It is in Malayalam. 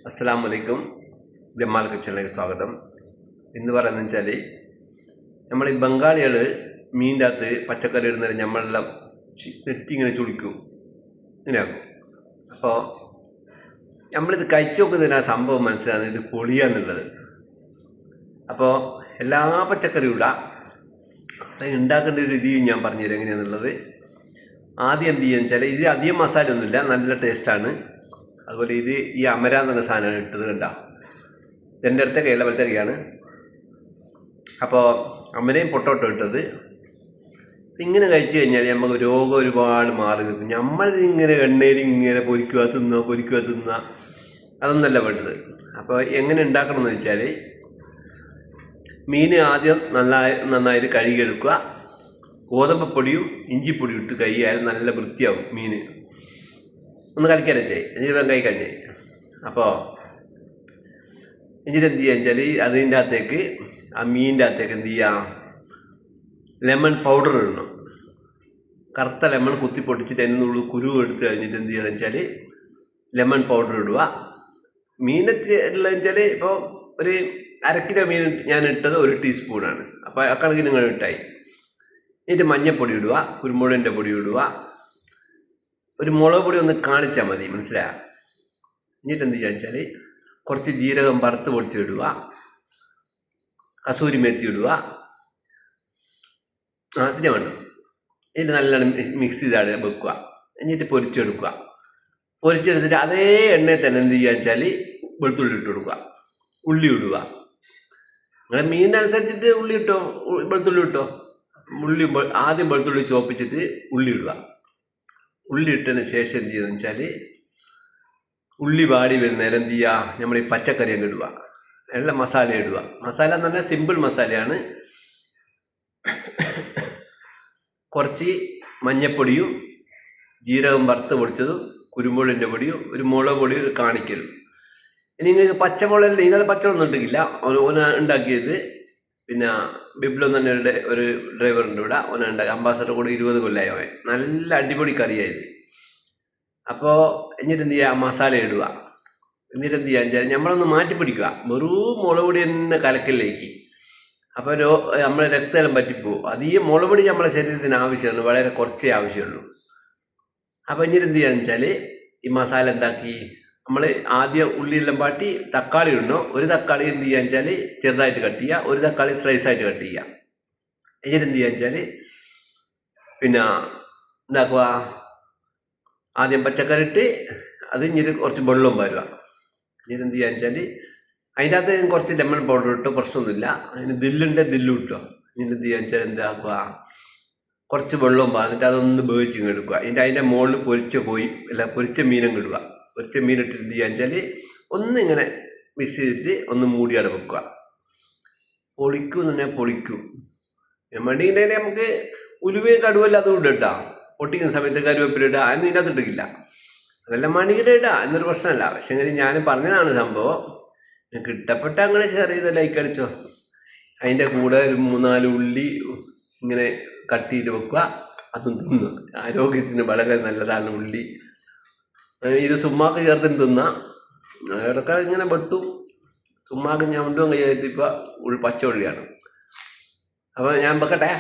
അസ്സലാമു അലൈക്കും. ജമാൽ കിച്ചണിലേക്ക് സ്വാഗതം. ഇന്ന് പറയുന്നത് വെച്ചാൽ നമ്മൾ ഈ ബംഗാളികൾ മീനിൻ്റെ അകത്ത് പച്ചക്കറി ഇടുന്നവരെ നമ്മളെല്ലാം നെറ്റി ഇങ്ങനെ ചുളിക്കും, ഇങ്ങനെയാക്കും. അപ്പോൾ നമ്മളിത് കഴിച്ചു നോക്കുന്നതിനാണ് സംഭവം മനസ്സിലാകുന്നത്, ഇത് പൊളിയാന്നുള്ളത്. അപ്പോൾ എല്ലാ പച്ചക്കറിയും ഇടാം. ഉണ്ടാക്കേണ്ട ഒരു രീതി ഞാൻ പറഞ്ഞുതരാം എങ്ങനെയാണെന്നുള്ളത്. ആദ്യം എന്ത് ചെയ്യുക വെച്ചാൽ, ഇത് അധികം മസാല ഒന്നുമില്ല, നല്ല ടേസ്റ്റാണ്. അതുപോലെ ഇത് ഈ അമര എന്നുള്ള സാധനമാണ് ഇട്ടത്, കണ്ട എൻ്റെ അടുത്ത കൈയുള്ള പോലത്തെ കൈയാണ്. അപ്പോൾ അമരയും പൊട്ടോട്ടോ ഇട്ടത്. ഇങ്ങനെ കഴിച്ചു കഴിഞ്ഞാൽ നമുക്ക് രോഗം ഒരുപാട് മാറി നിൽക്കും. നമ്മളിങ്ങനെ എണ്ണയിൽ ഇങ്ങനെ പൊരിക്കുക തിന്നുക അതൊന്നല്ല വേണ്ടത്. അപ്പോൾ എങ്ങനെ ഉണ്ടാക്കണമെന്ന് വെച്ചാൽ, മീൻ ആദ്യം നന്നായിട്ട് കഴുകിയെടുക്കുക. ഗോതമ്പപ്പൊടിയും ഇഞ്ചിപ്പൊടിയും ഇട്ട് കഴിയാൽ നല്ല വൃത്തിയാവും മീൻ. ഒന്ന് കളിക്കാൻ വെച്ചേ വെങ്കായി കഴിഞ്ഞേ. അപ്പോൾ ഇഞ്ചിട്ട് എന്ത് ചെയ്യുക വെച്ചാൽ, അതിൻ്റെ അകത്തേക്ക് ആ മീനിൻ്റെ അകത്തേക്ക് എന്ത് ചെയ്യുക, ലെമൺ പൗഡർ ഇടണം. കറുത്ത ലെമൺ കുത്തി പൊട്ടിച്ചിട്ട് അതിനുള്ള കുരു എടുത്ത് കഴിഞ്ഞിട്ട് എന്ത് ചെയ്യണം വെച്ചാൽ ലെമൺ പൗഡർ ഇടുക. മീനൊക്കെ ഉള്ളതെന്ന് വെച്ചാൽ ഇപ്പോൾ ഒരു 1/2 കിലോ മീൻ ഞാൻ ഇട്ടത് 1 ടീസ്പൂണാണ്. അപ്പോൾ ആ കണക്കിന് നിങ്ങൾ ഇട്ടായി. എന്നിട്ട് മഞ്ഞൾപ്പൊടി ഇടുക, കുരുമുളകിൻ്റെ പൊടി ഇടുക, ഒരു മുളക് പൊടി ഒന്ന് കാണിച്ചാൽ മതി, മനസ്സിലായോ? എന്നിട്ട് എന്ത് ചെയ്യുക വെച്ചാൽ കുറച്ച് ജീരകം വറുത്ത് പൊടിച്ചിടുക, കസൂരി മേത്തി ഇടുക, അതിന് വേണം. എന്നിട്ട് നല്ലോണം മിക്സ് ചെയ്താണ് വെക്കുക. എന്നിട്ട് പൊരിച്ചെടുക്കുക. പൊരിച്ചെടുത്തിട്ട് അതേ എണ്ണയിൽ തന്നെ എന്ത് ചെയ്യുക വെച്ചാൽ വെളുത്തുള്ളി ഇട്ട് കൊടുക്കുക, ഉള്ളി ഇടുക. നിങ്ങളെ മീനിനനുസരിച്ചിട്ട് ഉള്ളി ഇട്ടോ, വെളുത്തുള്ളി ഇട്ടോ. ആദ്യം വെളുത്തുള്ളി ചോപ്പിച്ചിട്ട് ഉള്ളി ഇടുക. ഉള്ളി ഇട്ടതിന് ശേഷം എന്ത് ചെയ്യുന്നത് വെച്ചാൽ, ഉള്ളി വാടി വരുന്ന നേരം എന്ത് ചെയ്യുക, നമ്മൾ ഈ പച്ചക്കറി അങ്ങ് ഇടുക. നല്ല മസാല ഇടുക. മസാല എന്ന് പറഞ്ഞാൽ സിമ്പിൾ മസാലയാണ്. കുറച്ച് മഞ്ഞപ്പൊടിയും ജീരകം വറുത്ത് പൊടിച്ചതും കുരുമുളകിൻ്റെ പൊടിയും ഒരു മുളക് പൊടിയും ഒരു കാണിക്കലും. ഇനി നിങ്ങൾക്ക് പച്ചമുളക് ഇന്നലെ പച്ചമുളകൊന്നും ഉണ്ടെങ്കില്ല, ഓന ഉണ്ടാക്കിയത് പിന്നെ ബിബ്ലോ തന്നെ ഒരു ഡ്രൈവറുണ്ട് ഇവിടെ, ഓന ഉണ്ടാക്കി. അംബാസഡർ കൂടെ 20 കൊല്ലമായി അവൻ. നല്ല അടിപൊളി കറിയായത്. അപ്പോൾ എന്നിട്ട് എന്ത് ചെയ്യുക, മസാല ഇടുക. എന്നിട്ട് എന്ത് ചെയ്യുക വെച്ചാൽ നമ്മളൊന്ന് മാറ്റി പിടിക്കുക. വെറും മുളക് പൊടി തന്നെ കലക്കലിലേക്ക്. അപ്പോൾ നമ്മളെ രക്തമെല്ലാം പറ്റിപ്പോവും. അധികം മുളക് പൊടി നമ്മളെ ശരീരത്തിന് ആവശ്യമാണ്, വളരെ കുറച്ചേ ആവശ്യമുള്ളൂ. അപ്പോൾ എന്നിട്ട് എന്ത് ചെയ്യുക വെച്ചാൽ, ഈ മസാല എന്താക്കി നമ്മൾ ആദ്യം ഉള്ളിയെല്ലാം പാട്ടി തക്കാളി ഇടണം. ഒരു തക്കാളി എന്ത് ചെയ്യുക വെച്ചാൽ ചെറുതായിട്ട് കട്ട് ചെയ്യുക, ഒരു തക്കാളി സ്ലൈസായിട്ട് കട്ട് ചെയ്യുക. എന്നിട്ട് എന്ത് ചെയ്യുക വെച്ചാൽ പിന്നെ എന്താക്കുക, ആദ്യം പച്ചക്കറി ഇട്ട് അത് ഇഞ്ഞിട്ട് കുറച്ച് വെള്ളവും വരുക. എന്നിട്ട് എന്ത് ചെയ്യുക വെച്ചാൽ അതിൻ്റെ അകത്ത് കുറച്ച് ലെമൺ പൗഡർ ഇട്ടോ, പ്രശ്നമൊന്നുമില്ല. അതിന് ദില്ലുണ്ട്, ദില്ലും ഇട്ടോ. എന്നിട്ട് എന്ത് ചെയ്യുക വെച്ചാൽ എന്താക്കുക, കുറച്ച് വെള്ളവും പാന്നിട്ട് അതൊന്ന് വേവിച്ച് എടുക്കുക. അതിൻ്റെ മുകളിൽ പൊരിച്ച മീനും ഇടുക. പൊരിച്ച മീൻ ഇട്ടിട്ട് എന്ത് ചെയ്യുക വെച്ചാൽ ഒന്നിങ്ങനെ മിക്സ് ചെയ്തിട്ട് ഒന്ന് മൂടിയാണ് വെക്കുക. പൊളിക്കും എന്ന് പറഞ്ഞാൽ പൊളിക്കും. മടിയുടെ നമുക്ക് ഉലുവയും കടുവല്ല അതും ഇടുക കേട്ടോ. പൊട്ടിക്കുന്ന സമയത്ത് കരുവേപ്പില ഇടുക, അതൊന്നും ഇതിനകത്ത് ഇട്ടില്ല. അതെല്ലാം മണിയുടെ ഇടുക, എന്നൊരു പ്രശ്നമല്ല. പക്ഷെ അങ്ങനെ ഞാൻ പറഞ്ഞതാണ് സംഭവം. നിങ്ങൾക്ക് ഇഷ്ടപ്പെട്ട അങ്ങനെ ചെറിയത് ലൈക്ക് അടിച്ചോ. അതിൻ്റെ കൂടെ ഒരു 3-4 ഉള്ളി ഇങ്ങനെ കട്ട് ചെയ്ത് വെക്കുക, അതും തിന്നുക. ആരോഗ്യത്തിന് വളരെ നല്ലതാണ് ഉള്ളി. ഇത് സുമ്മാക്ക് ചേർത്തിന് തിന്നാം. ഇടയ്ക്ക് ഇങ്ങനെ വെട്ടും. സുമ്മാക്ക് ഞാൻ കൊണ്ടുപോകാൻ കഴിയായിട്ട് ഇപ്പോൾ പച്ച ഉള്ളിയാണ്. അപ്പോൾ ഞാൻ വെക്കട്ടെ.